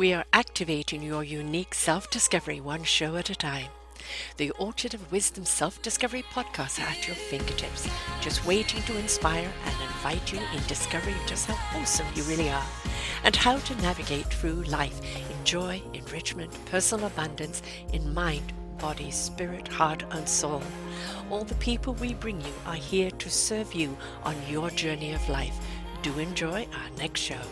We are activating your unique self-discovery one show at a time. The Orchard of Wisdom Self-Discovery podcast are at your fingertips, just waiting to inspire and invite you in discovering just how awesome you really are and how to navigate through life in joy, enrichment, personal abundance, in mind, body, spirit, heart, and soul. All the people we bring you are here to serve you on your journey of life. Do enjoy our next show.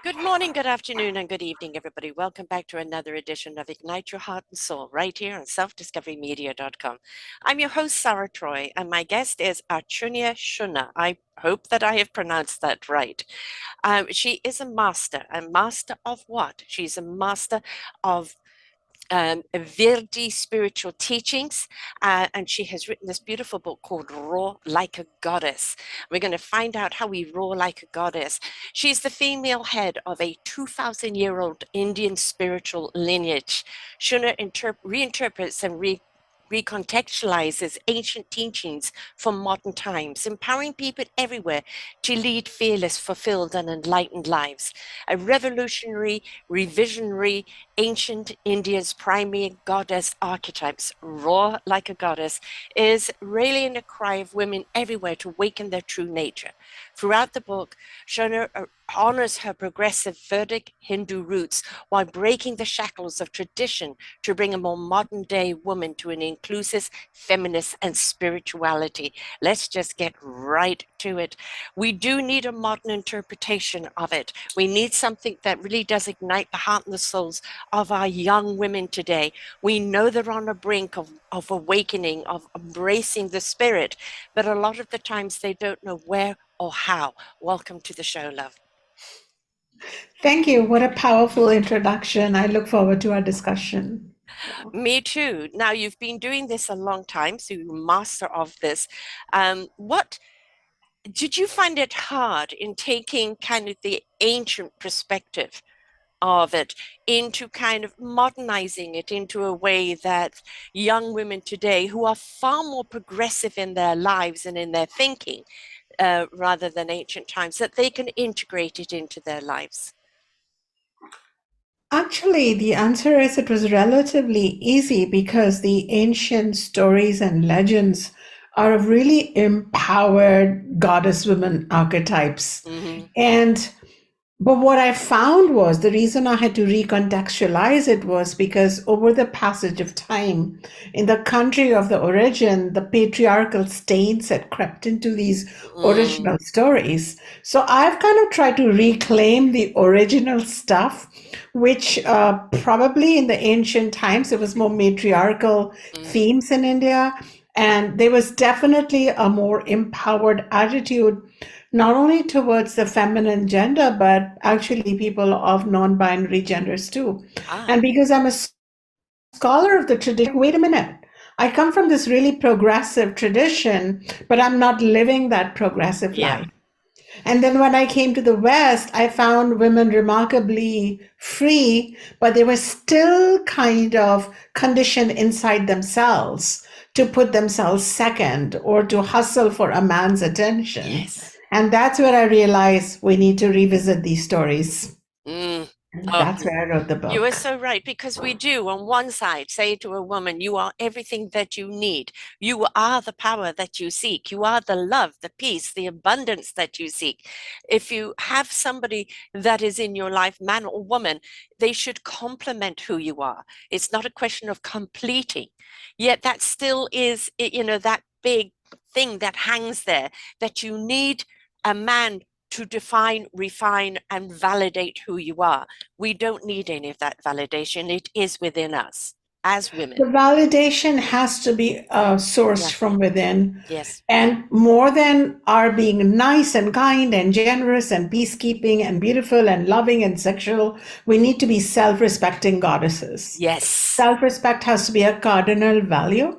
Good morning, good afternoon, and good evening, everybody. Welcome back to another edition of Ignite Your Heart and Soul right here on selfdiscoverymedia.com. I'm your host, Sarah Troy, and my guest is Acharya Shunya. I hope that I have pronounced that right. She is a master. A master of what? She's a master of Vedic spiritual teachings, and she has written this beautiful book called Roar Like a Goddess. We're going to find out how we roar like a goddess. She's the female head of a 2,000-year-old Indian spiritual lineage. Shunya reinterprets and recontextualizes ancient teachings from modern times, empowering people everywhere to lead fearless, fulfilled, and enlightened lives. A revolutionary, revisionary, ancient India's primary goddess archetypes, roar like a goddess, is rallying a cry of women everywhere to awaken their true nature. Throughout the book, Shunya honors her progressive Vedic Hindu roots while breaking the shackles of tradition to bring a more modern day woman to an inclusive feminist and spirituality. Let's just get right to it. We do need a modern interpretation of it. We need something that really does ignite the heart and the souls of our young women today. We know they're on the brink of awakening, of embracing the spirit, but a lot of the times they don't know where or how. Welcome to the show, love. Thank you. What a powerful introduction. I look forward to our discussion. Me too. Now, you've been doing this a long time, so you're master of this. What did you find it hard in taking kind of the ancient perspective of it into kind of modernizing it into a way that young women today, who are far more progressive in their lives and in their thinking, rather than ancient times, that they can integrate it into their lives? Actually, the answer is it was relatively easy because the ancient stories and legends are of really empowered goddess women archetypes. Mm-hmm. And but what I found was the reason I had to recontextualize it was because over the passage of time, in the country of the origin, the patriarchal stains had crept into these Mm. original stories. So I've kind of tried to reclaim the original stuff, which probably in the ancient times, it was more matriarchal Mm. themes in India. And there was definitely a more empowered attitude not only towards the feminine gender, but actually people of non binary genders too. Ah, And because I'm a scholar of the tradition, wait a minute, I come from this really progressive tradition, but I'm not living that progressive yeah. life. And then when I came to the West, I found women remarkably free, but they were still kind of conditioned inside themselves to put themselves second or to hustle for a man's attention. Yes. And that's where I realized we need to revisit these stories. Mm. And Oh, that's where I wrote the you are book. so right, because we do, on one side, say to a woman, you are everything that you need. You are the power that you seek. You are the love, the peace, the abundance that you seek. If you have somebody that is in your life, man or woman, they should complement who you are. It's not a question of completing. Yet that still is, that big thing that hangs there, that you need a man to define, refine, and validate who you are. We don't need any of that validation. It is within us as women. The validation has to be sourced Yeah. from within. Yes. And more than our being nice and kind and generous and peacekeeping and beautiful and loving and sexual, we need to be self respecting goddesses. Yes. Self respect has to be a cardinal value.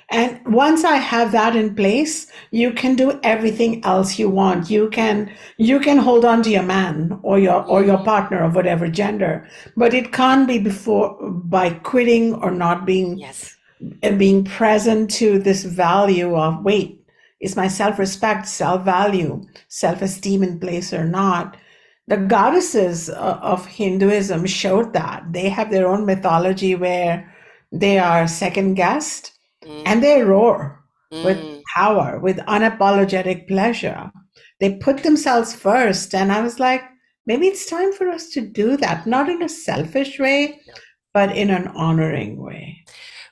And once I have that in place, you can do everything else you want. You can hold on to your man or your Mm-hmm. partner of whatever gender, but it can't be before by quitting or not Yes. being present to this value of wait, is my self-respect, self-value, self-esteem in place or not? the goddesses of Hinduism showed that. They have their own mythology where they are second guessed and Mm, they roar with mm, power, with unapologetic pleasure. They put themselves first. And I was like, maybe it's time for us to do that, not in a selfish way, no. but in an honoring way.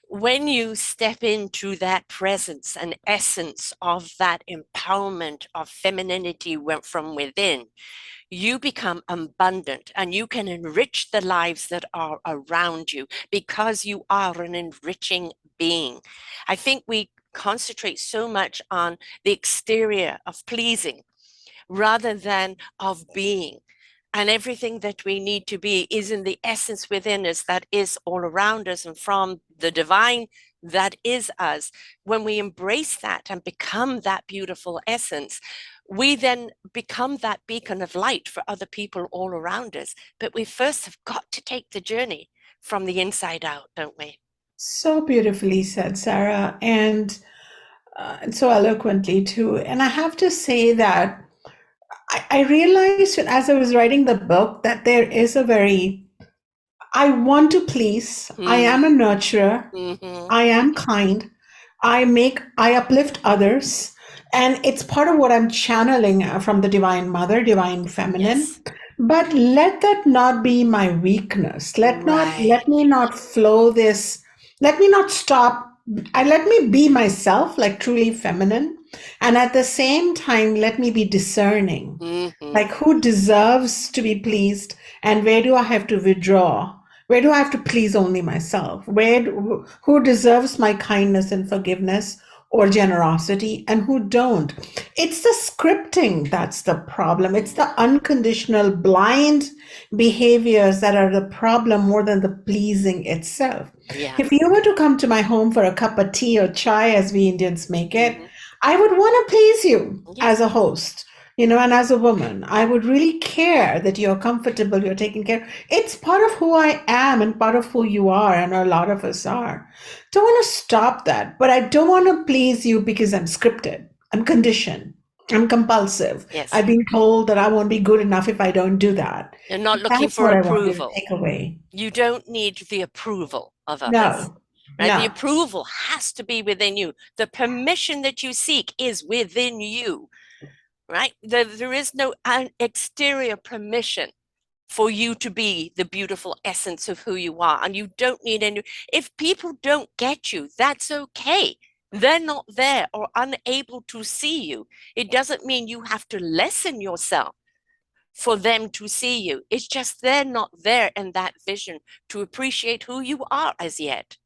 When you step into that presence and essence of that empowerment of femininity from within, you become abundant and you can enrich the lives that are around you because you are an enriching being. I think we concentrate so much on the exterior of pleasing rather than of being. And everything that we need to be is in the essence within us that is all around us and from the divine that is us. When we embrace that and become that beautiful essence, we then become that beacon of light for other people all around us. But we first have got to take the journey from the inside out, don't we? So beautifully said, Sarah, and so eloquently too. And I have to say that I realized as I was writing the book that there is a very, I want to please, I am a Mm, nurturer, mm-hmm. I am kind, I uplift others. And it's part of what I'm channeling from the Divine Mother, Divine Feminine. Yes. But let that not be my weakness. Let Right. me not flow this, let me not stop. Let me be myself, like truly feminine. And at the same time, let me be discerning. Mm-hmm. Like who deserves to be pleased and where do I have to withdraw? Where do I have to please only myself? Who deserves my kindness and forgiveness or generosity and who don't? It's the scripting that's the problem. It's the Mm-hmm. unconditional blind behaviors that are the problem more than the pleasing itself. Yeah. If you were to come to my home for a cup of tea or chai, as we Indians make it, Mm-hmm. I would want to please you as Yes. a host, and as a woman. I would really care that you're comfortable, you're taken care. It's part of who I am and part of who you are, and a lot of us are. Don't want to stop that, but I don't want to please you because I'm scripted, I'm conditioned, I'm compulsive. Yes. I've been told that I won't be good enough if I don't do that. You're not looking That's for what I want you to approval. take away. You don't need the approval of others, No, right? The no. approval has to be within you. The permission that you seek is within you, right? There is no exterior permission for you to be the beautiful essence of who you are. And you don't need any, if people don't get you, that's okay. They're not there or unable to see you. It doesn't mean you have to lessen yourself for them to see you. It's just they're not there in that vision to appreciate who you are as yet.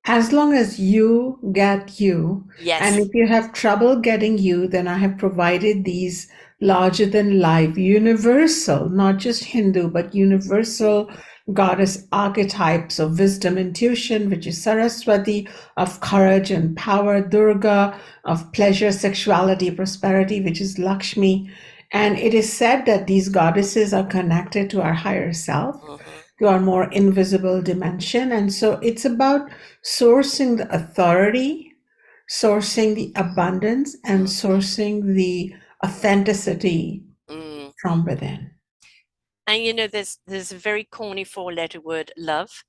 As long as you get you, and Yes. if you have trouble getting you, then I have provided these larger than life, universal, not just Hindu, but universal Mm-hmm. goddess archetypes of wisdom, intuition, which is Saraswati, of courage and power, Durga, of pleasure, sexuality, prosperity, which is Lakshmi. And it is said that these goddesses are connected to our higher self, Mm-hmm. to our more invisible dimension. And so it's about sourcing the authority, sourcing the abundance, and Mm-hmm. sourcing the authenticity Mm. from within. And there's a very corny four-letter word, love.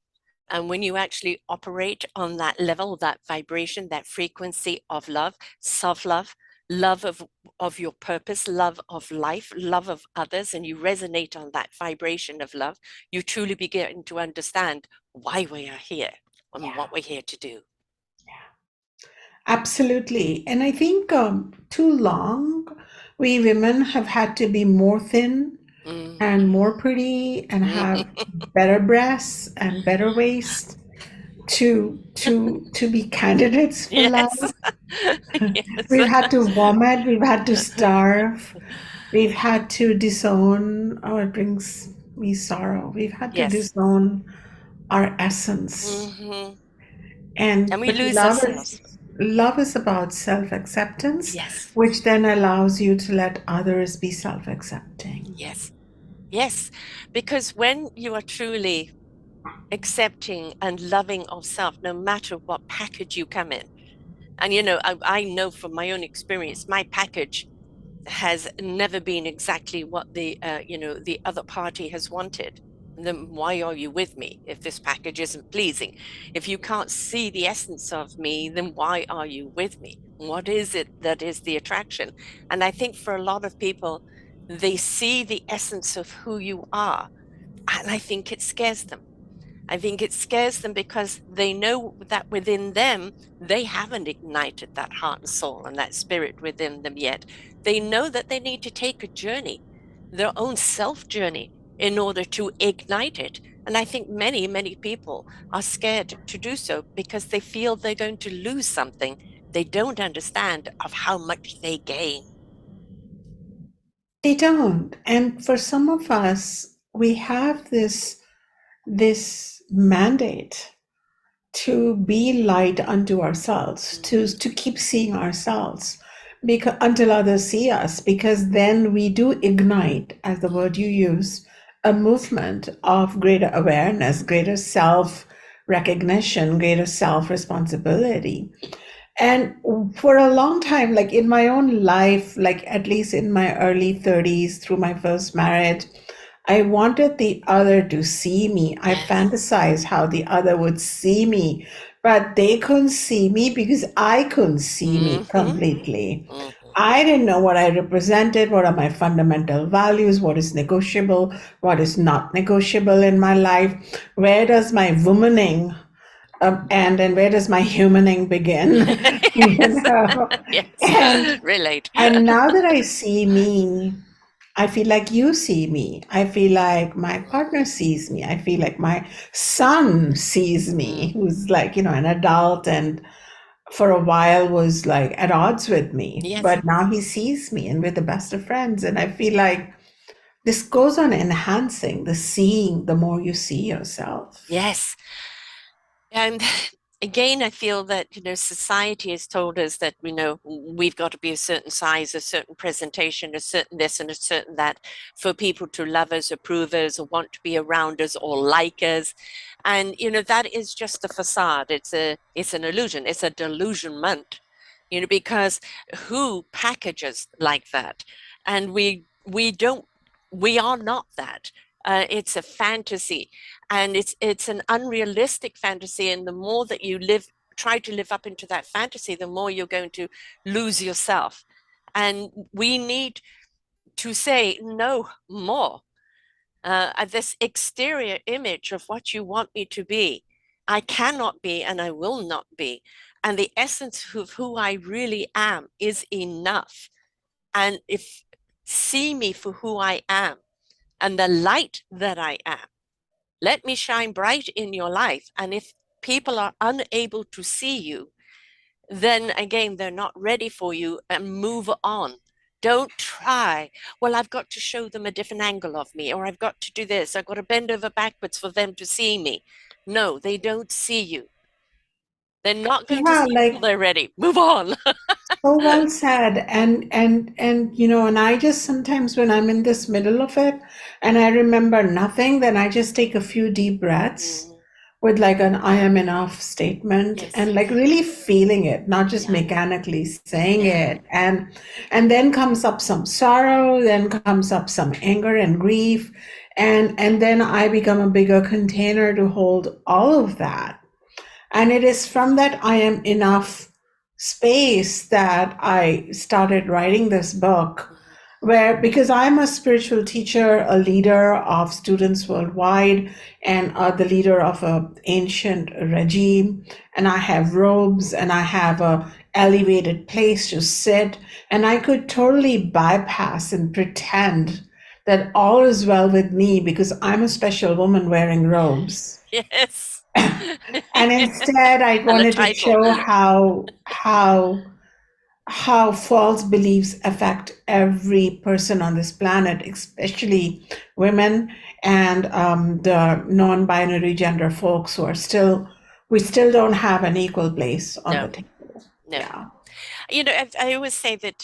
And when you actually operate on that level, that vibration, that frequency of love, self-love, love of your purpose, love of life, love of others, and you resonate on that vibration of love, you truly begin to understand why we are here and Yeah, what we're here to do. absolutely. And I think too long, we women have had to be more thin Mm. and more pretty and have Mm. better breasts and better waist to be candidates for love. Yes. Yes. We've had to vomit, we've had to starve, we've had to disown, oh, it brings me sorrow. We've had to Yes. disown our essence. Hmm. And And we but lose ourselves. love is about self-acceptance, Yes. which then allows you to let others be self-accepting. Yes. Yes. Because when you are truly accepting and loving of self, no matter what package you come in, and I know from my own experience, my package has never been exactly what the the other party has wanted, then why are you with me if this package isn't pleasing? If you can't see the essence of me, then why are you with me? What is it that is the attraction? And I think for a lot of people, they see the essence of who you are, and I think it scares them. I think it scares them because they know that within them, they haven't ignited that heart and soul and that spirit within them yet. They know that they need to take a journey, their own self journey, in order to ignite it. And I think many, many people are scared to do so because they feel they're going to lose something they don't understand of how much they gain. They don't. And for some of us, we have this mandate to be light unto ourselves, to keep seeing ourselves because until others see us, because then we do ignite, as the word you use, a movement of greater awareness, greater self recognition, greater self responsibility. And for a long time, like in my own life, like at least in my early 30s through my first marriage, I wanted the other to see me. I Yes. fantasized how the other would see me, but they couldn't see me because I couldn't see me Mm-hmm. completely. Mm-hmm. I didn't know what I represented, what are my fundamental values, what is negotiable, what is not negotiable in my life, where does my womaning and then where does my humaning begin? You Yes. know? Yes. Relate. And now that I see me, I feel like you see me. I feel like my partner sees me. I feel like my son sees me, Mm. who's like, an adult and for a while was like at odds with me. Yes. But now he sees me and we're the best of friends. And I feel like this goes on enhancing the seeing the more you see yourself. Yes. And again, I feel that, society has told us that, we've got to be a certain size, a certain presentation, a certain this and a certain that for people to love us, approve us, or want to be around us or like us. And, that is just a facade. It's an illusion. It's a delusionment, because who packages like that? And we don't, we are not that. It's a fantasy, and it's an unrealistic fantasy, and the more that you try to live up into that fantasy, the more you're going to lose yourself. And we need to say no more. This exterior image of what you want me to be, I cannot be and I will not be. And the essence of who I really am is enough. And if see me for who I am and the light that I am, let me shine bright in your life. And if people are unable to see you, then again, they're not ready for you, and move on. Don't try, well, I've got to show them a different angle of me, or I've got to do this, I've got to bend over backwards for them to see me. No, they don't see you. They're not going to Yeah, see you till like they're ready. Move on. so well said. And and I just sometimes when I'm in this middle of it and I remember nothing, then I just take a few deep breaths Mm, with like an I am enough statement yes. and like really feeling it, not just Yeah. mechanically saying Yeah. it. And then comes up some sorrow, then comes up some anger and grief, and then I become a bigger container to hold all of that. And it is from that I am enough space that I started writing this book, Mhm. where because I'm a spiritual teacher, a leader of students worldwide, and the leader of an ancient regime, and I have robes and I have a elevated place to sit, and I could totally bypass and pretend that all is well with me because I'm a special woman wearing robes. Yes. And instead I And the wanted to title. show how false beliefs affect every person on this planet, especially women and the non-binary gender folks who are still we still don't have an equal place on the No, table. no. Yeah, I always say that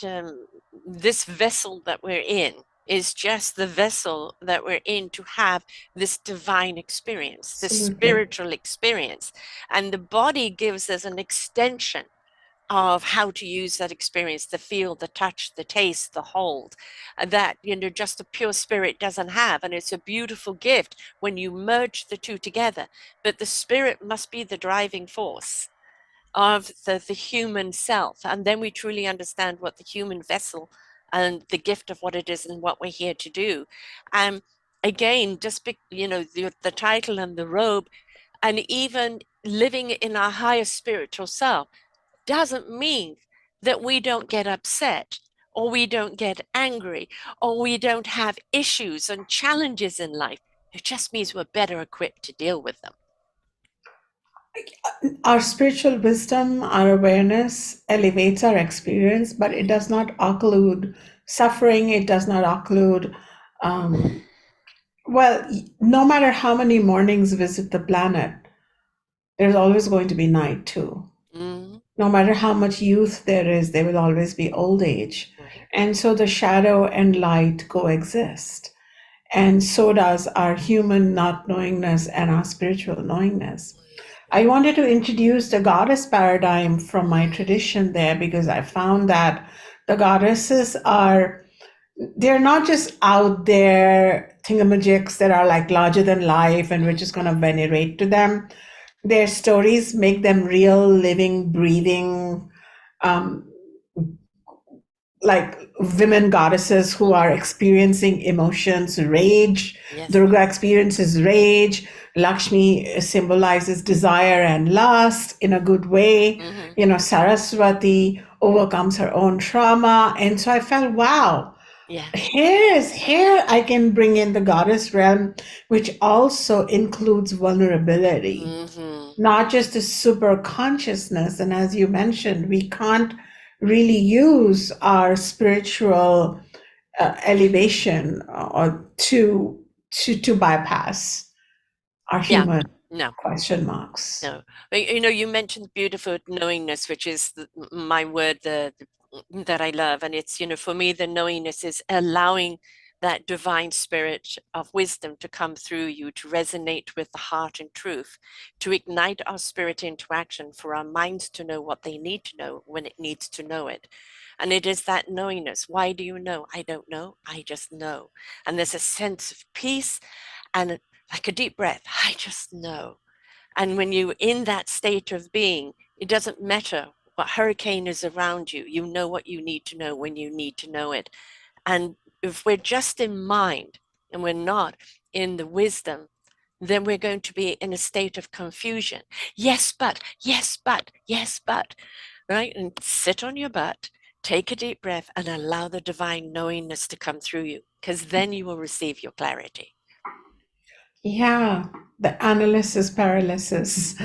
this vessel that we're in is just the vessel that we're in to have this divine experience, this absolutely. spiritual experience. And the body gives us an extension of how to use that experience, the feel, the touch, the taste, the hold, that, just a pure spirit doesn't have. And it's a beautiful gift when you merge the two together. But the spirit must be the driving force of the human self. And then we truly understand what the human vessel and the gift of what it is and what we're here to do. Again, just the title and the robe, and even living in our higher spiritual self doesn't mean that we don't get upset or we don't get angry or we don't have issues and challenges in life. It just means we're better equipped to deal with them. Our spiritual wisdom, our awareness elevates our experience, but it does not occlude suffering. It does not occlude, um, well, no matter how many mornings visit the planet, there's always going to be night too. Mm, No matter how much youth there is, there will always be old age. right. And so the shadow and light coexist. And so does our human not knowingness and our spiritual knowingness. I wanted to introduce the goddess paradigm from my tradition there because I found that the goddesses are, they're not just out there thingamajigs that are like larger than life and we're just going to venerate to them. Their stories make them real, living, breathing, um, like women goddesses who are experiencing emotions, rage. Yes. Durga experiences rage. Lakshmi symbolizes desire and lust in a good way. Mm-hmm. Saraswati overcomes her own trauma. And so I felt, wow, Yeah. here I can bring in the goddess realm, which also includes vulnerability, Mm-hmm. not just a super consciousness. And as you mentioned, we can't really use our spiritual elevation or to bypass our Yeah. human No. question marks. No, but, you mentioned beautiful knowingness, which is my word that I love. And it's, for me, the knowingness is allowing that divine spirit of wisdom to come through you, to resonate with the heart and truth, to ignite our spirit into action, for our minds to know what they need to know when it needs to know it. And it is that knowingness. Why do you know? I don't know. I just know. And there's a sense of peace and like a deep breath. I just know. And when you're in that state of being, it doesn't matter what hurricane is around you. You know what you need to know when you need to know it. And if we're just in mind and we're not in the wisdom, then we're going to be in a state of confusion. Yes, but, yes, but, yes, but, right? And sit on your butt, take a deep breath, and allow the divine knowingness to come through you, because then you will receive your clarity. Yeah, the analysis paralysis,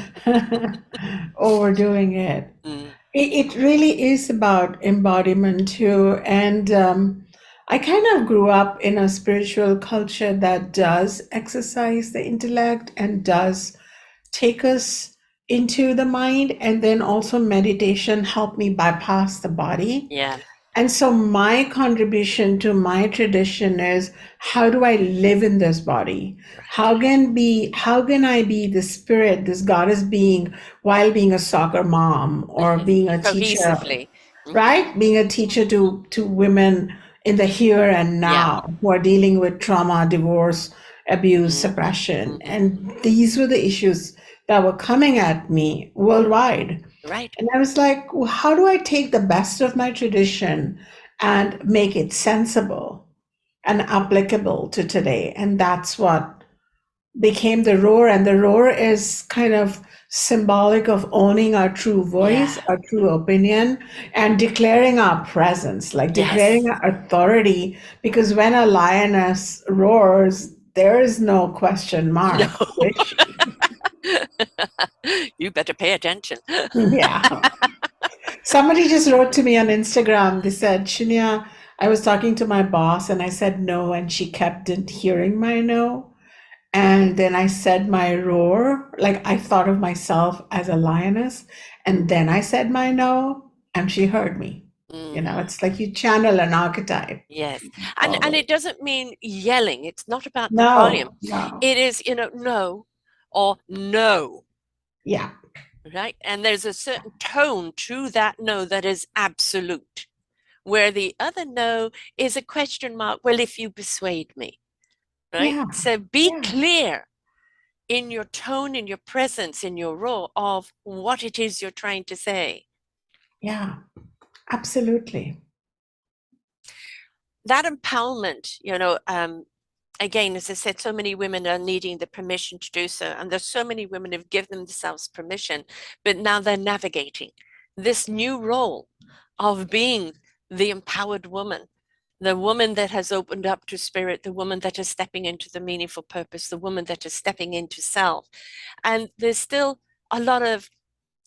overdoing it. Mm, It really is about embodiment too. And I kind of grew up in a spiritual culture that does exercise the intellect and does take us into the mind. And then also meditation helped me bypass the body. yeah, And so my contribution to my tradition is, how do I live in this body? right. How can I be the spirit, this goddess being, while being a soccer mom or being a teacher, Cohesively. Hmm. right? Being a teacher to women in the here and Yeah. now who are dealing with trauma, divorce, abuse, Hmm. suppression. Hmm. And these were the issues that were coming at me worldwide. Right. And I was like, well, how do I take the best of my tradition and make it sensible and applicable to today? And that's what became the roar. And the roar is kind of symbolic of owning our true voice, Yeah. our true opinion, and declaring our presence, like declaring Yes. our authority. Because when a lioness roars, there is no question No. mark, is she? You better pay attention. Yeah. Somebody just wrote to me on Instagram. They said, Shunya, I was talking to my boss and I said no, and she kept hearing my no. And then I said my roar, like I thought of myself as a lioness. And then I said my no, and she heard me. Hmm. It's like you channel an archetype Yes. And always. it doesn't mean yelling. It's not about the volume. No, no. It is, no or no. Yeah. right? And there's a certain tone to that no that is absolute, where the other no is a question mark. Well, if you persuade me, right? Yeah, So be yeah, clear in your tone, in your presence, in your role of what it is you're trying to say. yeah, absolutely. That empowerment, again, as I said, so many women are needing the permission to do so. And there's so many women who've given themselves permission, but now they're navigating this new role of being the empowered woman, the woman that has opened up to spirit, the woman that is stepping into the meaningful purpose, the woman that is stepping into self. And there's still a lot of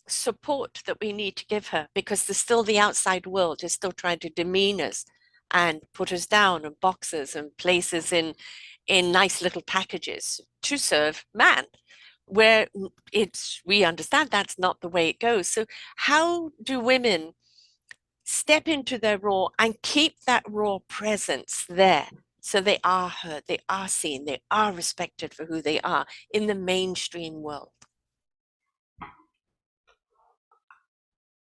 support that we need to give her, because there's still the outside world is still trying to demean us and put us down in boxes and places in nice little packages to serve man, where it's we understand that's not the way it goes. So how do women step into their raw and keep that raw presence there, so they are heard, they are seen, they are respected for who they are in the mainstream world?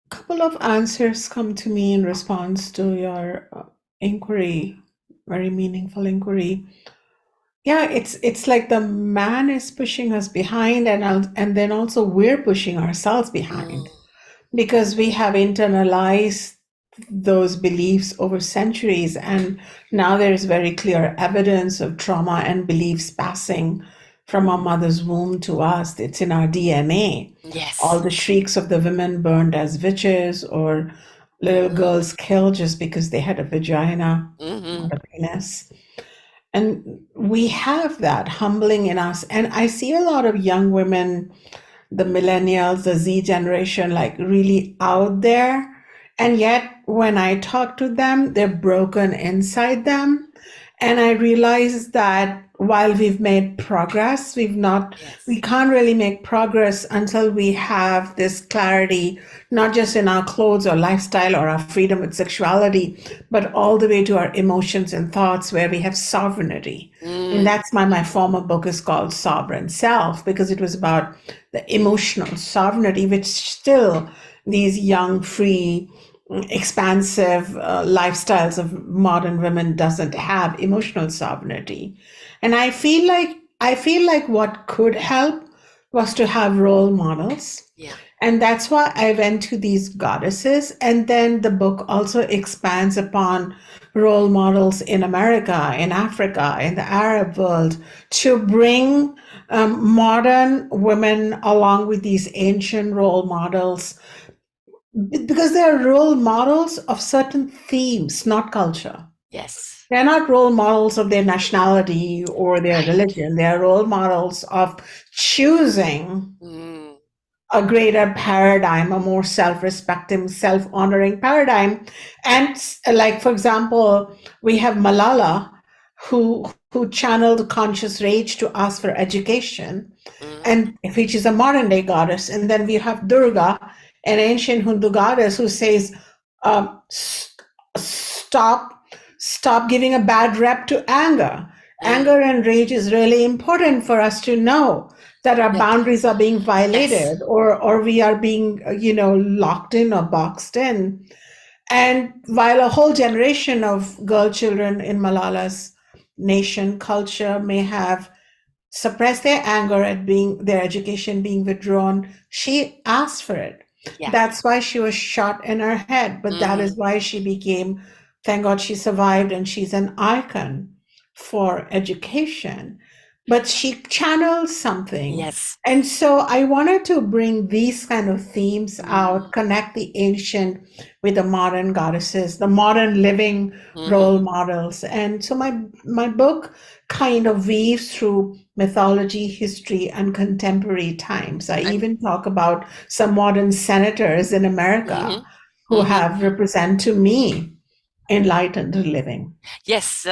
Couple of answers come to me in response to your inquiry, very meaningful inquiry. Yeah, it's like the man is pushing us behind, and then also we're pushing ourselves behind Mm, because we have internalized those beliefs over centuries, and now there's very clear evidence of trauma and beliefs passing from our mother's womb to us. It's in our DNA. All yes. the shrieks of the women burned as witches, or little Mm, girls killed just because they had a vagina, not mm-hmm. a penis. And we have that humbling in us. And I see a lot of young women, the millennials, the Z generation, like really out there. And yet, when I talk to them, they're broken inside them. And I realize that while we've made progress, we Yes. can't really make progress until we have this clarity, not just in our clothes or lifestyle or our freedom with sexuality, but all the way to our emotions and thoughts where we have sovereignty. And Mm, that's my former book is called Sovereign Self, because it was about the emotional sovereignty, which still these young, free, expansive lifestyles of modern women doesn't have emotional sovereignty. And I feel like what could help was to have role models, yeah. and that's why I went to these goddesses. And then the book also expands upon role models in America, in Africa, in the Arab world, to bring modern women along with these ancient role models, because they are role models of certain themes, not culture. Yes. They're not role models of their nationality or their Right. religion. They are role models of choosing Mm, a greater paradigm, a more self-respecting, self-honoring paradigm. And like, for example, we have Malala, who channeled conscious rage to ask for education, mm, and which is a modern day goddess. And then we have Durga, an ancient Hindu goddess, who says, um, "Stop, stop giving a bad rep to anger. mm. Anger and rage is really important for us to know that our Yeah. boundaries are being Yes. violated, or we are being, locked in or boxed in." And while a whole generation of girl children in Malala's nation culture may have suppress their anger at being their education being withdrawn, she asked for it. Yeah. That's why she was shot in her head, but that is Mm-hmm. why she became, thank God she survived, and she's an icon for education. But she channeled something. Yes. And so I wanted to bring these kind of themes out, Mm, connect the ancient with the modern goddesses, the modern living mm-hmm. role models. And so my book kind of weaves through mythology, history, and contemporary times. I And even talk about some modern senators in America mm-hmm. who Mm-hmm. have represent to me enlightened living. Yes,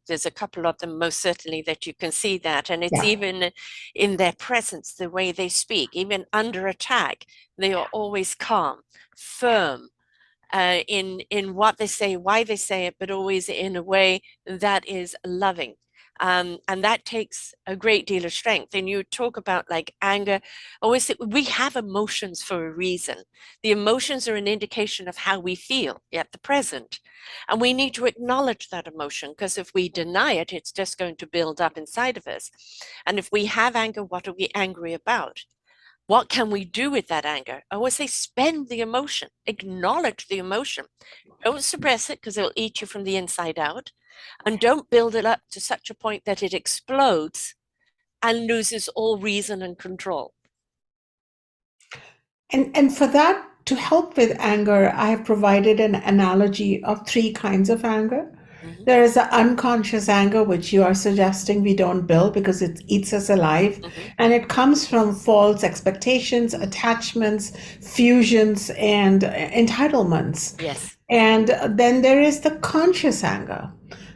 there's a couple of them most certainly that you can see that, and it's Yeah, even in their presence, the way they speak, even under attack, they are always calm, firm, in what they say, why they say it, but always in a way that is loving. And that takes a great deal of strength. And you talk about like anger, always say, we have emotions for a reason. The emotions are an indication of how we feel at the present. And we need to acknowledge that emotion, because if we deny it, it's just going to build up inside of us. And if we have anger, what are we angry about? What can we do with that anger? I always say, spend the emotion, acknowledge the emotion. Don't suppress it, because it'll eat you from the inside out. And don't build it up to such a point that it explodes and loses all reason and control. And for that, to help with anger, I have provided an analogy of three kinds of anger. Mm-hmm. There is the unconscious anger, which you are suggesting we don't build because it eats us alive. Mm-hmm. And it comes from false expectations, attachments, fusions, and entitlements. Yes. And then there is the conscious anger,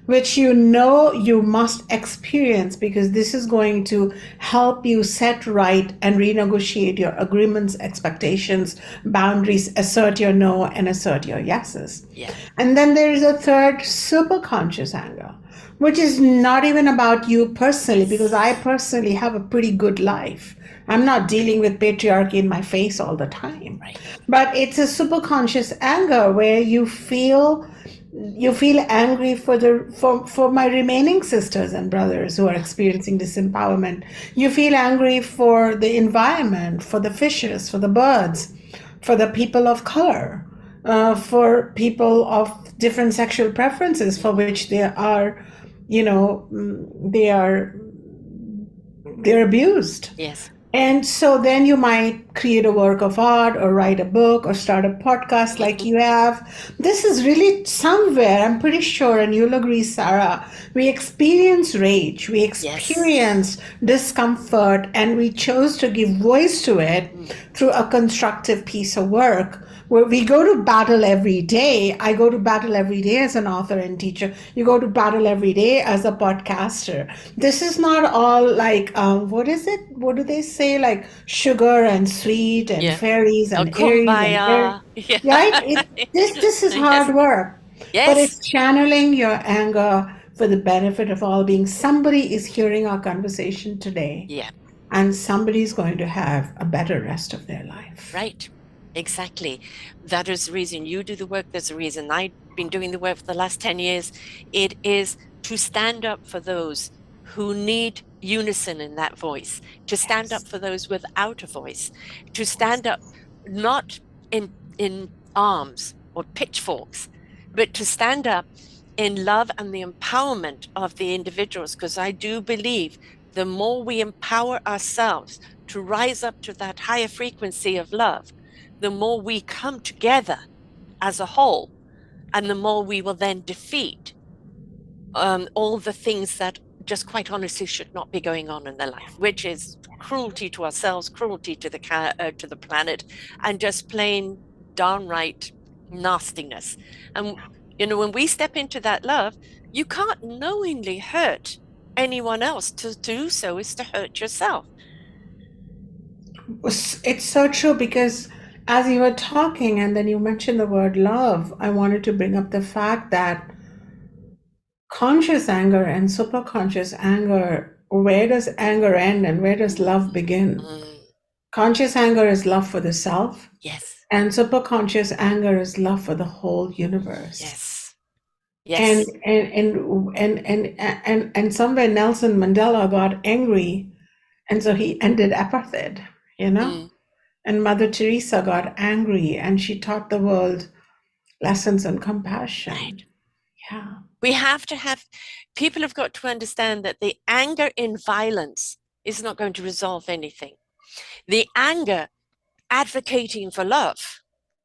which you know you must experience because this is going to help you set right and renegotiate your agreements, expectations, boundaries, assert your no and assert your yeses. Yeah. And then there is a third superconscious anger, which is not even about you personally, because I Yes. personally have a pretty good life. I'm not dealing with patriarchy in my face all the time. Right. But it's a superconscious anger where you feel angry for my remaining sisters and brothers who are experiencing disempowerment. You feel angry for the environment, for the fishes, for the birds, for the people of color, for people of different sexual preferences for Mm-hmm. which they're abused. Yes. And so then you might create a work of art or write a book or start a podcast like you have. This is really somewhere, I'm pretty sure, and you'll agree, Sarah, we experience rage, we Yes. experience discomfort, and we chose to give voice to it Mm. through a constructive piece of work where we go to battle every day. I go to battle every day as an author and teacher. You go to battle every day as a podcaster. This is not all like, what is it? What do they say? Like sugar and sweet and Yeah. fairies Oh, and airies and air. kumbaya. Yeah. Right? This is Yes. hard work, but Yes. it's channeling your anger for the benefit of all beings. Somebody is hearing our conversation today, Yeah. and somebody's going to have a better rest of their life. Right. Exactly. That is the reason you do the work. There's a reason I've been doing the work for the last 10 years. It is to stand up for those who need unison in that voice, to stand up Yes. for those without a voice, to stand up not in arms or pitchforks, but to stand up in love and the empowerment of the individuals. Because I do believe the more we empower ourselves to rise up to that higher frequency of love, the more we come together as a whole, and the more we will then defeat all the things that just quite honestly should not be going on in their life, which is cruelty to ourselves, cruelty to the planet, and just plain downright nastiness. And when we step into that love, you can't knowingly hurt anyone else. To do so is to hurt yourself. It's so true because as you were talking and then you mentioned the word love, I wanted to bring up the fact that conscious anger and superconscious anger, where does anger end and where does love begin? Mm, Conscious anger is love for the self, yes, and superconscious anger is love for the whole universe. yes, And yes. somewhere Nelson Mandela got angry, and so he ended apartheid, you know? Mm, And Mother Teresa got angry and she taught the world lessons on right. compassion. Yeah. We have to have, people have got to understand that the anger in violence is not going to resolve anything. The anger advocating for love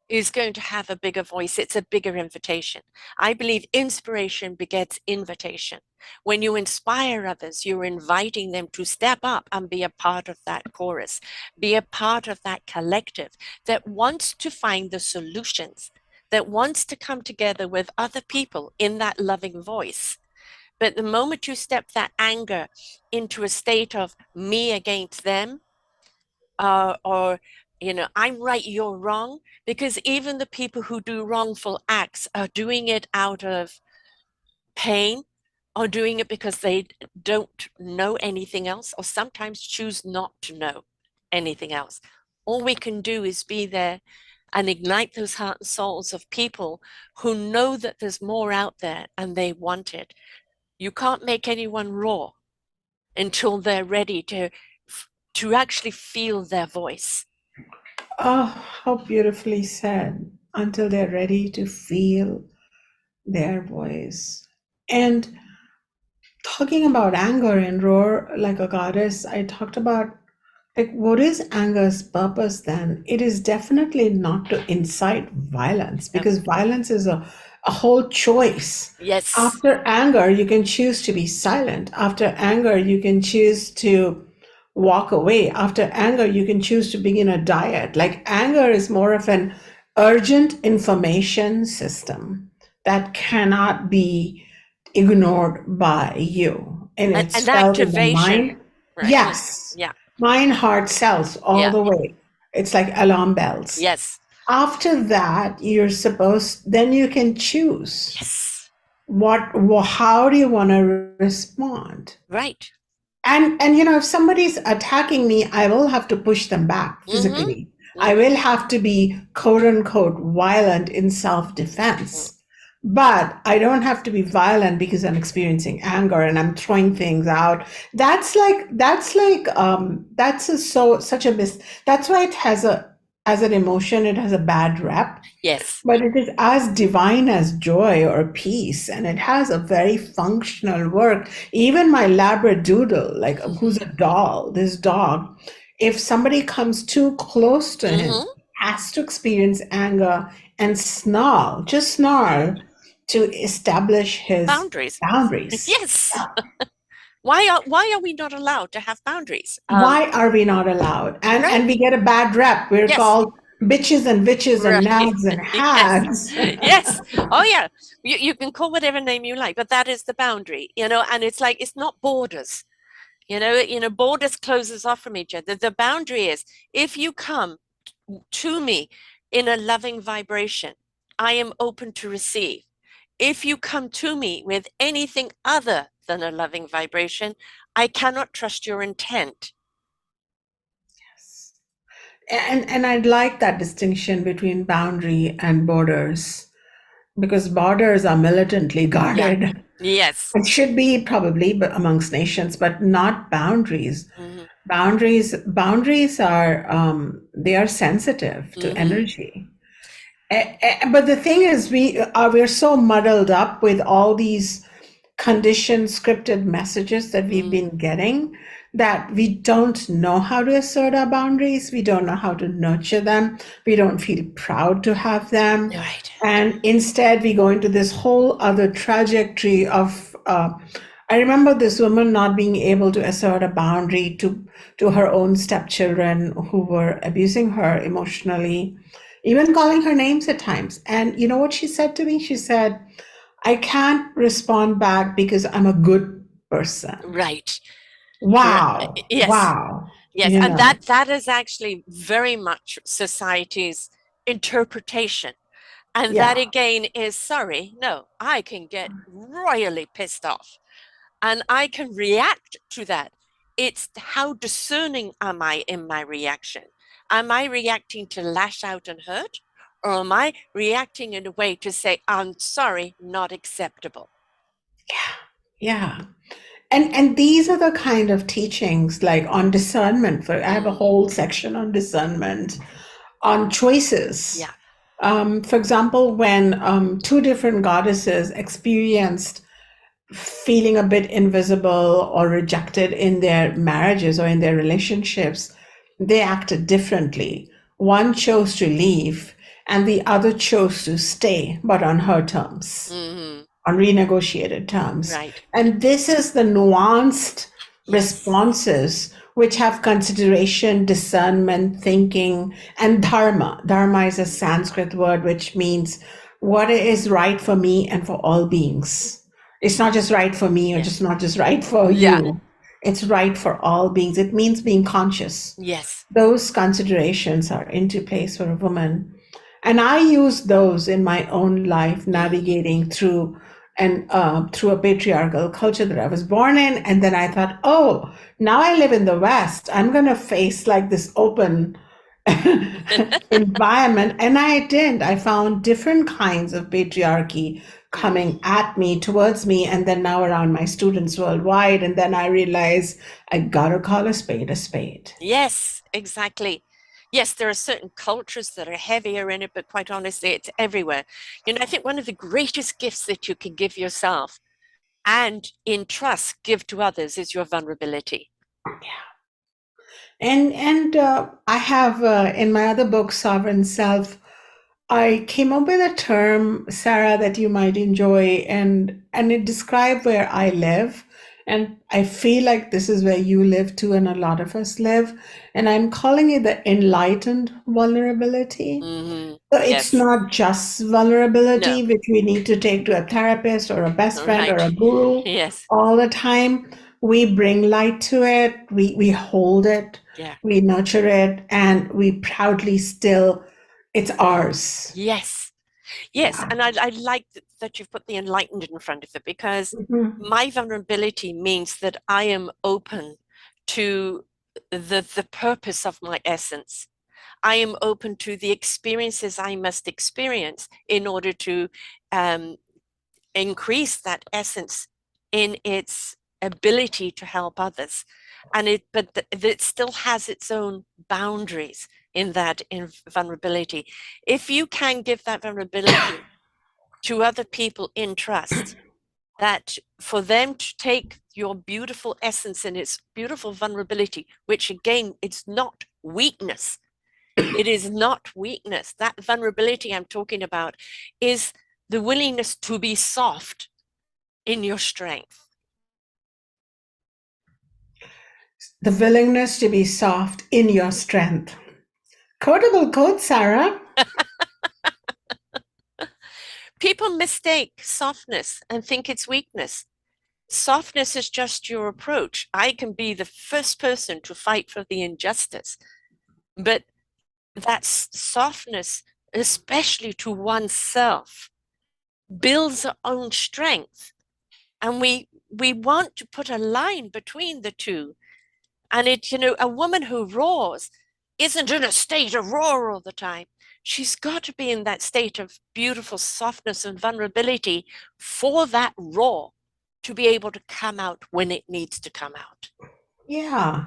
is going to have a bigger voice. It's a bigger invitation. I believe inspiration begets invitation. When you inspire others, you're inviting them to step up and be a part of that chorus, be a part of that collective that wants to find the solutions, that wants to come together with other people in that loving voice. But the moment you step that anger into a state of me against them, or I'm right, you're wrong, because even the people who do wrongful acts are doing it out of pain, or doing it because they don't know anything else, or sometimes choose not to know anything else. All we can do is be there and ignite those heart and souls of people who know that there's more out there and they want it. You can't make anyone raw until they're ready to actually feel their voice. Oh, how beautifully said. Until they're ready to feel their voice. And talking about anger in Roar Like a Goddess, I talked about like what is anger's purpose then? It is definitely not to incite violence No. because violence is a whole choice. Yes. After anger, you can choose to be silent. After anger, you can choose to walk away. After anger, you can choose to begin a diet. Like anger is more of an urgent information system that cannot be ignored by you. And it's An felt in the activation, mind. right? Yes. Yeah. Mind, heart, cells, all Yeah. the way. It's like alarm bells. Yes. After that, you're supposed, then you can choose Yes. how do you want to respond? Right. And if somebody's attacking me, I will have to push them back Mm-hmm. physically. I Mm-hmm. will have to be quote unquote violent in Mm. self-defense. But I don't have to be violent because I'm experiencing anger and I'm throwing things out. That's such a that's why it has a as an emotion, it has a bad rep, Yes. but it is as divine as joy or peace, and it has a very functional work. Even my Labradoodle, like who's a doll, this dog, if somebody comes too close to him, Mm-hmm. has to experience anger and snarl, just snarl, to establish his Boundaries. boundaries. Yes. Why are we not allowed to have boundaries? Why are we not allowed? And Right. we get a bad rep. We're Yes. called bitches and witches and Right. nags and Yes. hags. Yes. Oh yeah. You can call whatever name you like, but that is the boundary, and it's like it's not borders. Borders closes off from each other. The boundary is if you come to me in a loving vibration, I am open to receive. If you come to me with anything other than a loving vibration, I cannot trust your intent. And I'd like that distinction between boundary and borders because borders are militantly Yeah. guarded. Yes. It should be probably amongst nations, but not boundaries. Mm-hmm. Boundaries are they are sensitive to Mm-hmm. energy. But the thing is, we're so muddled up with all these conditioned scripted messages that we've Mm. been getting that we don't know how to assert our boundaries. We don't know how to nurture them. We don't feel proud to have them. Right. And instead, we go into this whole other trajectory of. I remember this woman not being able to assert a boundary to her own stepchildren who were abusing her emotionally, even calling her names at times. And you know what she said to me? She said, I can't respond back because I'm a good person. Right. Wow. Yes. Wow. Yes. You And know, that is actually very much society's interpretation. And that yeah. again is sorry, no, I can get royally pissed off and I can react to that. It's how discerning am I in my reaction? Am I reacting to lash out and hurt? Or am I reacting in a way to say, I'm sorry, not acceptable? Yeah. And these are the kind of teachings like on discernment. For I have a Mm, whole section on discernment, on choices. yeah. For example, when two different goddesses experienced feeling a bit invisible or rejected in their marriages or in their relationships, they acted differently. One chose to leave, and the other chose to stay, but on her terms, Hmm. on renegotiated terms. Right. And this is the nuanced Yes. responses which have consideration, discernment, thinking, and dharma. Dharma is a Mm. Sanskrit word which means what is right for me and for all beings. It's not just right for me or Yeah. just not just right for Yeah. you. It's right for all beings. It means being conscious. Yes. Those considerations are into place for a woman. And I use those in my own life, Mm. navigating through and through a patriarchal culture that I was born in. And then I thought, oh, now I live in the West. I'm going to face like this open environment. And I did. I found different kinds of patriarchy coming at me, towards me, and then now around my students worldwide. And then I realized I got to call a spade a spade. Yes, exactly. Yes, there are certain cultures that are heavier in it, but quite honestly, it's everywhere. You know, I think one of the greatest gifts that you can give yourself and in trust give to others is your vulnerability. And I have in my other book, Sovereign Self, I came up with a term, Sarah, that you might enjoy, and it described where I live. And I feel like this is where you live too, and a lot of us live. And I'm calling it the enlightened vulnerability. Hmm. So it's Yes. not just vulnerability, No. which we need to take to a therapist or a best All friend or right. a guru Yes. all the time. We bring light to it, we hold it, Yeah. we nurture it, and we proudly still, it's ours. Yes. Yes. Yeah. And I like that you've put the enlightened in front of it because Mhm. my vulnerability means that I am open to the purpose of my essence. I am open to the experiences I must experience in order to um, increase that essence in its ability to help others. And it still has its own boundaries in that in vulnerability. If you can give that vulnerability to other people in trust, that for them to take your beautiful essence and its beautiful vulnerability, which again, it's not weakness, it is not weakness. That vulnerability I'm talking about is the willingness to be soft in your strength. The willingness to be soft in your strength. Quotable quote, Sarah. People mistake softness and think it's weakness. Softness is just your approach. I can be the first person to fight for the injustice, but that softness, especially to oneself, builds our own strength. And we want to put a line between the two. And it, you know, a woman who roars isn't in a state of roar all the time. She's got to be in that state of beautiful softness and vulnerability for that roar to be able to come out when it needs to come out. Yeah.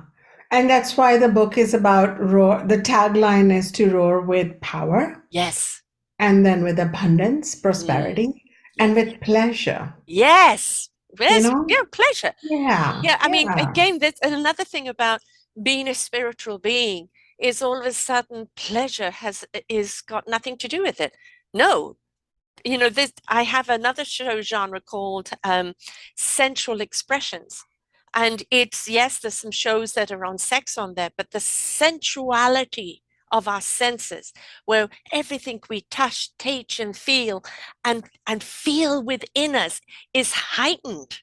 And that's why the book is about roar. The tagline is to roar with power, Yes. and then with abundance, Mm, prosperity, and yes. with pleasure. Yes. You Yes. know? Yeah. Pleasure. Yeah. Yeah. I mean, Yeah. again, that's another thing about being a spiritual being is all of a sudden pleasure has is got nothing to do with it. No, you know, this I have another show genre called sensual expressions, and it's, yes, there's some shows that are on sex on there, but the sensuality of our senses, where everything we touch, taste, and feel within us is heightened.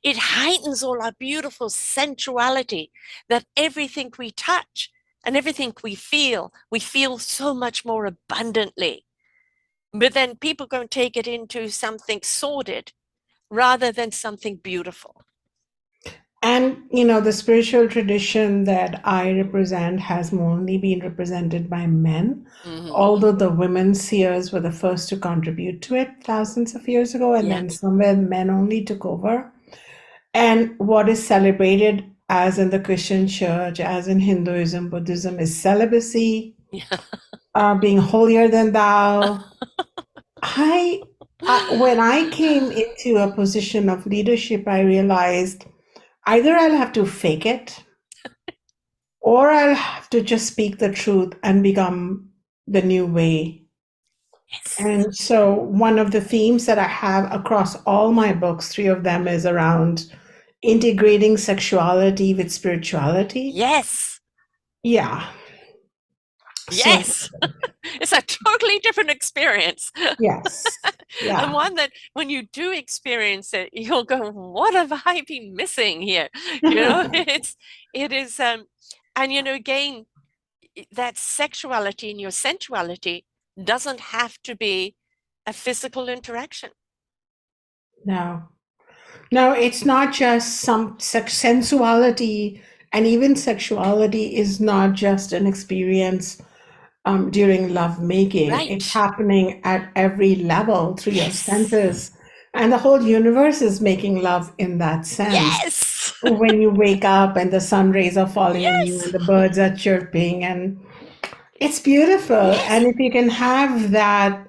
It heightens all our beautiful sensuality, that everything we touch and everything we feel so much more abundantly. But then people go and take it into something sordid rather than something beautiful. And, the spiritual tradition that I represent has only been represented by men, Hmm. although the women seers were the first to contribute to it thousands of years ago, and then Yes. somewhere men only took over. And what is celebrated, as in the Christian church, as in Hinduism, Buddhism, is celibacy, Yeah. being holier than thou. I, when I came into a position of leadership, I realized either I'll have to fake it or I'll have to just speak the truth and become the new way. Yes. And so, one of the themes that I have across all my books, three of them, is around integrating sexuality with spirituality. Yes. Yeah. So, Yes. It's a totally different experience. yes. And Yeah. one that when you do experience it, you'll go, what have I been missing here? You know, it is and you know, again, that sexuality and your sensuality doesn't have to be a physical interaction. No. No, it's not just some sensuality, and even sexuality is not just an experience during love making. It's Right. happening at every level through your Yes. senses. And the whole universe is making love in that sense. Yes. When you wake up and the sun rays are falling on you and Yes. the birds are chirping, and it's beautiful. And Yes. if you can have that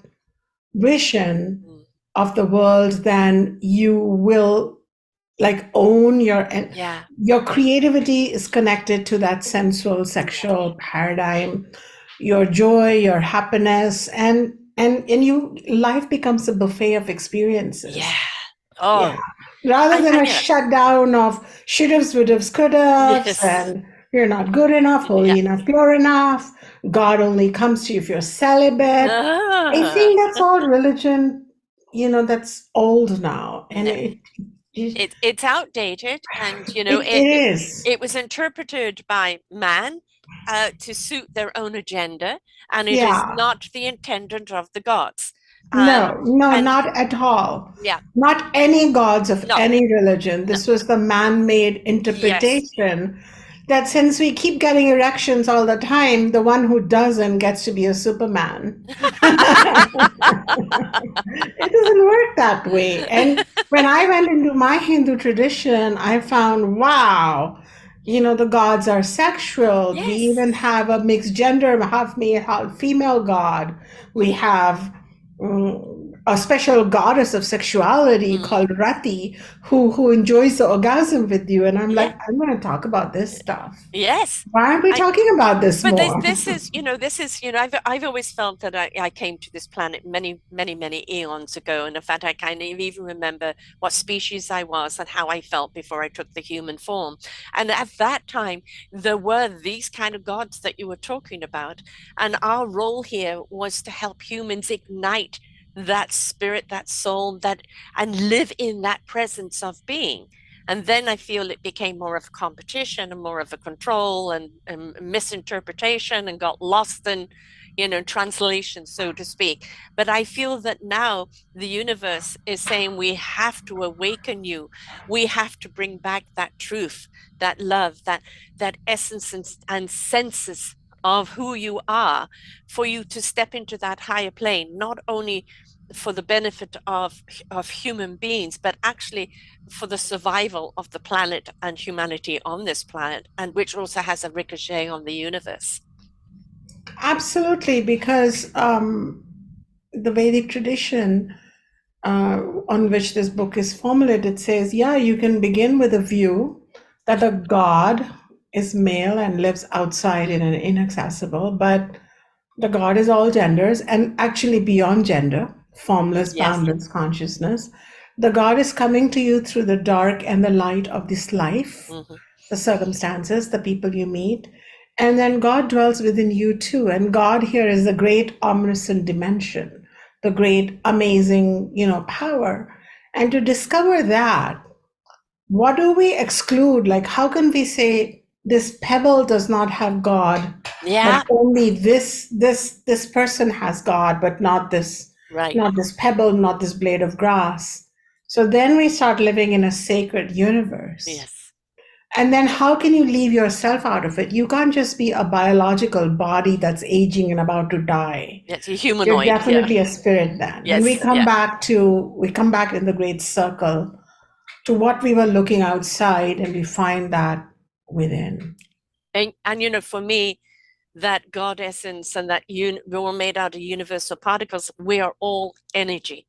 vision Mm. of the world, then you will like own your, and Yeah. your creativity is connected to that sensual Exactly. sexual paradigm, your joy, your happiness, and you, life becomes a buffet of Yeah. experiences. Yeah, Oh, rather than and a you know, shutdown of should've, would've, could've, yes. and you're not good enough, Yeah. holy enough, pure enough, God only comes to you if you're celibate. I Ah, think that's all religion, that's old now, and no. it, It's outdated, and it is. it was interpreted by man to suit their own agenda, and it is Yeah. not the intendant of the gods. No, no, And not at all. yeah, Not any gods of no, any religion. no, This was the man-made yes. interpretation that since we keep getting erections all the time, the one who doesn't gets to be a Superman. It doesn't work that way. And when I went into my Hindu tradition, I found, wow, the gods are sexual. We even Yes. have a mixed gender, half male, half female god. We have a special goddess of sexuality Mm, called Rati, who enjoys the orgasm with you. And I'm yeah. like, I'm going to talk about this stuff. Yes. Why aren't we I talking about this But more? this is, I've always felt that I came to this planet many, many, many eons ago. And in fact, I kind of even remember what species I was and how I felt before I took the human form. And at that time, there were these kind of gods that you were talking about. And our role here was to help humans ignite that spirit, that soul, and live in that presence of being. And then I feel it became more of a competition and more of a control and misinterpretation and got lost in, translation, so to speak. But I feel that now the universe is saying we have to awaken you. We have to bring back that truth, that love, that essence and senses of who you are for you to step into that higher plane, not only for the benefit of human beings, but actually for the survival of the planet and humanity on this planet, and which also has a ricochet on the universe. Absolutely, because the Vedic tradition on which this book is formulated says, yeah, you can begin with a view that the God is male and lives outside in an inaccessible, but the God is all genders and actually beyond gender, formless, Yes. boundless consciousness. The God is coming to you through the dark and the light of this life, Mm-hmm. the circumstances, the people you meet. And then God dwells within you too. And God here is the great omniscient dimension, the great amazing, power. And to discover that, what do we exclude? Like, how can we say this pebble does not have God, but Yeah. only this person has God, but Right. not this pebble, not this blade of grass. So then we start living in a sacred universe. Yes. And then how can you leave yourself out of it? You can't just be a biological body that's aging and about to die. Yes. A You're humanoid. Yeah. definitely a spirit then. And Yes. Yeah. we come back in the great circle to what we were looking outside, and we find that within. And for me, that God essence and that we're all made out of universal particles. We are all energy.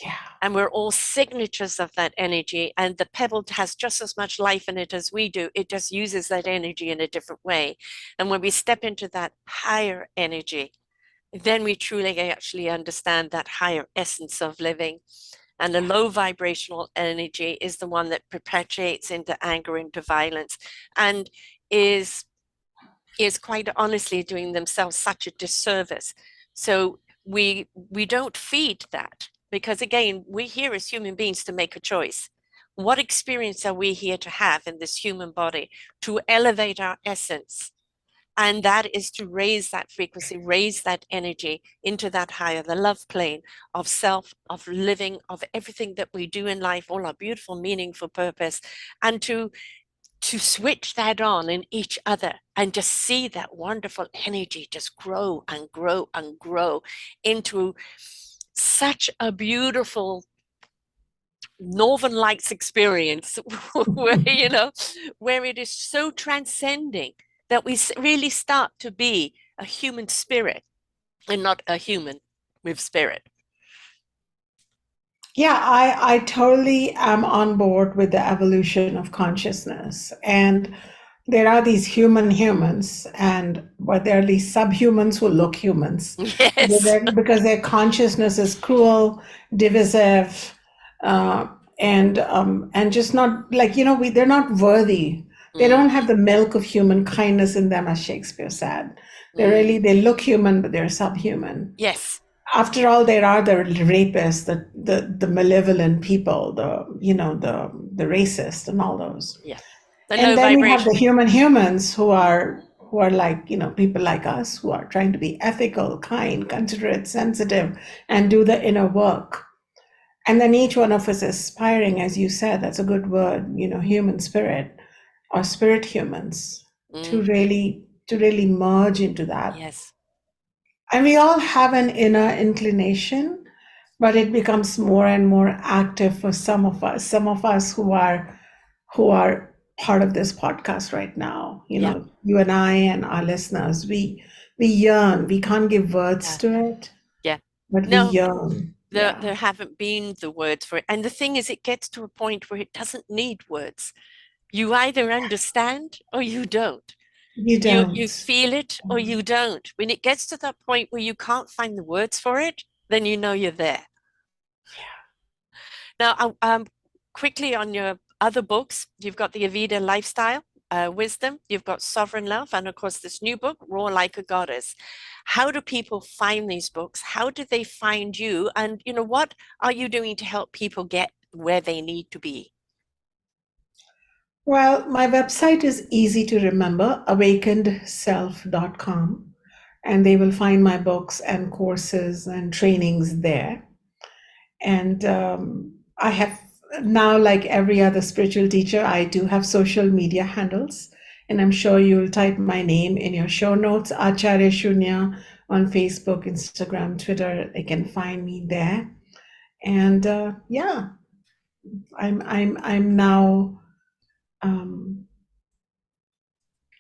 Yeah. And we're all signatures of that energy. And the pebble has just as much life in it as we do. It just uses that energy in a different way. And when we step into that higher energy, then we truly actually understand that higher essence of living. And the low vibrational energy is the one that perpetuates into anger, into violence, and is is quite honestly doing themselves such a disservice. So we don't feed that, because again, we're here as human beings to make a choice. What experience are we here to have in this human body to elevate our essence, And that is to raise that frequency, raise that energy into that higher, the love plane of self, of living, of everything that we do in life, all our beautiful, meaningful purpose, and to switch that on in each other and just see that wonderful energy just grow and grow and grow into such a beautiful Northern Lights experience where, where it is so transcending that we really start to be a human spirit and not a human with spirit. Yeah, I totally am on board with the evolution of consciousness. And there are these human humans, and but there are these subhumans who look humans. Yes. Because their consciousness is cruel, divisive, uh, and just not like, they're not worthy. They don't Mm, have the milk of human kindness in them, as Shakespeare said. mm. They look human, but they're subhuman. Yes. After all, there are the rapists, the malevolent people, the racist and all those. Yeah. The And low then we have the vibration. humans who are like, people like us who are trying to be ethical, kind, considerate, sensitive, and do the inner work. And then each one of us is aspiring, as you said, that's a good word, human spirit or spirit humans, to Mm, really merge into that. yes. And we all have an inner inclination, but it becomes more and more active for some of us. Some of us who are part of this podcast right now. Yeah. You and I and our listeners, we yearn. We can't give words Yeah. to it, Yeah. but we No, yearn. Yeah, there haven't been the words for it. And the thing is, it gets to a point where it doesn't need words. You either understand or you don't. you You don't. feel it or you don't. When it gets to that point where you can't find the words for it, then you know you're there. Now, quickly on your other books, you've got the Avida Lifestyle, Wisdom, you've got Sovereign Love, and of course, this new book, Raw Like a Goddess. How do people find these books? How do they find you? And, what are you doing to help people get where they need to be? Well, my website is easy to remember, awakenedself.com, and they will find my books and courses and trainings there. And I have now, like every other spiritual teacher, I do have social media handles. And I'm sure you'll type my name in your show notes, Acharya Shunya, on Facebook, Instagram, Twitter. They can find me there. And yeah, I'm now um,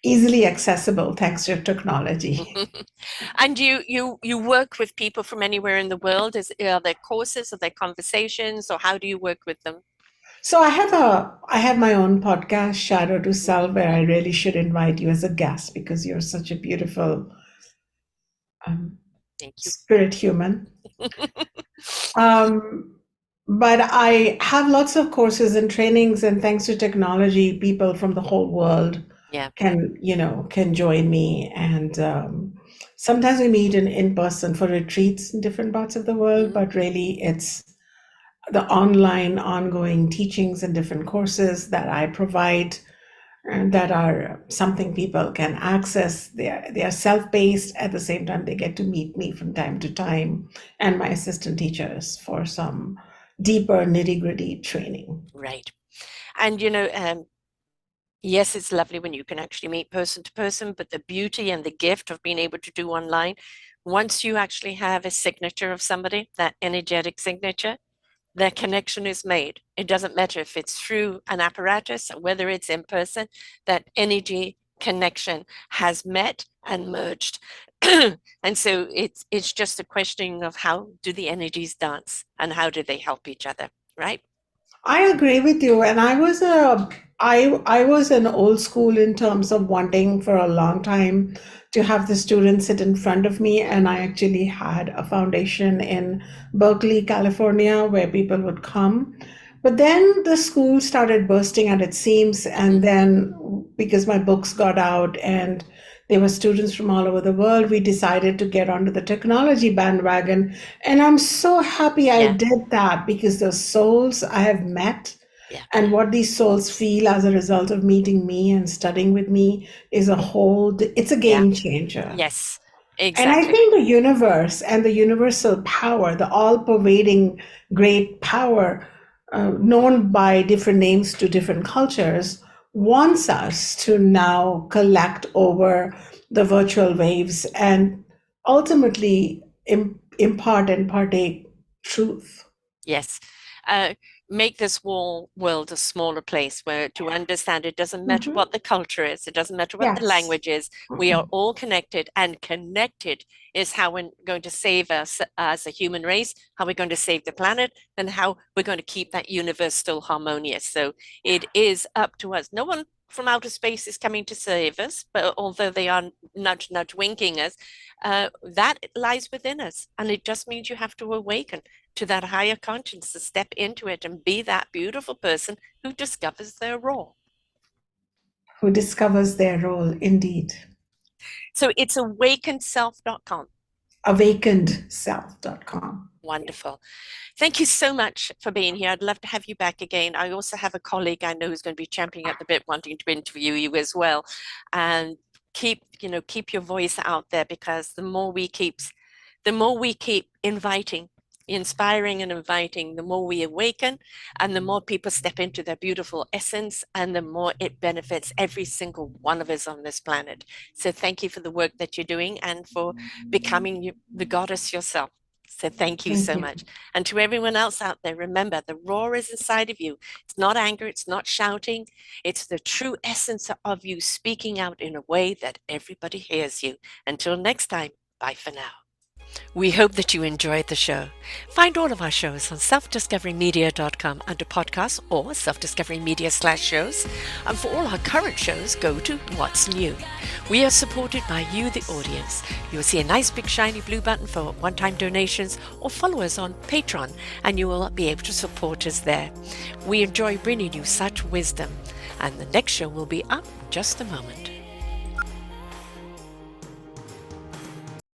easily accessible thanks to technology. And you work with people from anywhere in the world? Are there courses, are there conversations, or how do you work with them? So I have my own podcast, Shadow to Self, where I really should invite you as a guest because you're such a beautiful um, Thank you. spirit human. Um, but I have lots of courses and trainings, and thanks to technology, people from the whole world Yeah. can join me. And sometimes we meet in person for retreats in different parts of the world, Mm, but really it's the online ongoing teachings and different courses that I provide and that are something people can access. They are self-paced. At the same time, they get to meet me from time to time and my assistant teachers for some deeper nitty-gritty training. right. And yes, it's lovely when you can actually meet person to person, but the beauty and the gift of being able to do online, once you actually have a signature of somebody, that energetic signature, their connection is made. It doesn't matter if it's through an apparatus or whether it's in person, that energy connection has met and merged. And so it's just a question of how do the energies dance and how do they help each other, right? I agree with you, and I was an old school in terms of wanting for a long time to have the students sit in front of me, and I actually had a foundation in Berkeley, California, where people would come. But then the school started bursting at its seams, Mm-hmm. and then because my books got out and there were students from all over the world, we decided to get onto the technology bandwagon. And I'm so happy I Yeah. did that because the souls I have met Yeah. And what these souls feel as a result of meeting me and studying with me is it's a Yeah. game changer. Yes. And I Exactly. think the universe and the universal power, the all pervading great power, known by different names to different cultures, wants us to now collect over the virtual waves and ultimately impart and partake truth. Yes. Uh, make this world a smaller place where to understand it doesn't matter Mhm. what the culture is, it doesn't matter what the Yes. language is. We are all connected, and connected is how we're going to save us as a human race, how we're going to save the planet, and how we're going to keep that universe still harmonious. So it is up to us. No one from outer space is coming to save us, but although they are nudge, nudge winking us, that lies within us. And it just means you have to awaken to that higher conscience, to step into it and be that beautiful person who discovers their role. Who discovers their role indeed. So it's awakenedself.com. Awakenedself.com. Wonderful. Thank you so much for being here. I'd love to have you back again. I also have a colleague I know who's going to be champing at the bit, wanting to interview you as well. And keep your voice out there, because the more we keep inviting, inspiring and inviting, the more we awaken, and the more people step into their beautiful essence, and the more it benefits every single one of us on this planet. So thank you for the work that you're doing and for becoming the goddess yourself. So thank you Thank so you. much. And to everyone else out there, remember, the roar is inside of you. It's not anger, it's not shouting, it's the true essence of you speaking out in a way that everybody hears you. Until next time, bye for now. We hope that you enjoyed the show. Find all of our shows on selfdiscoverymedia.com under podcasts or self-discovery-media/shows. And for all our current shows, go to What's New. We are supported by you, the audience. You'll see a nice big shiny blue button for one-time donations, or follow us on Patreon and you will be able to support us there. We enjoy bringing you such wisdom. And the next show will be up in just a moment.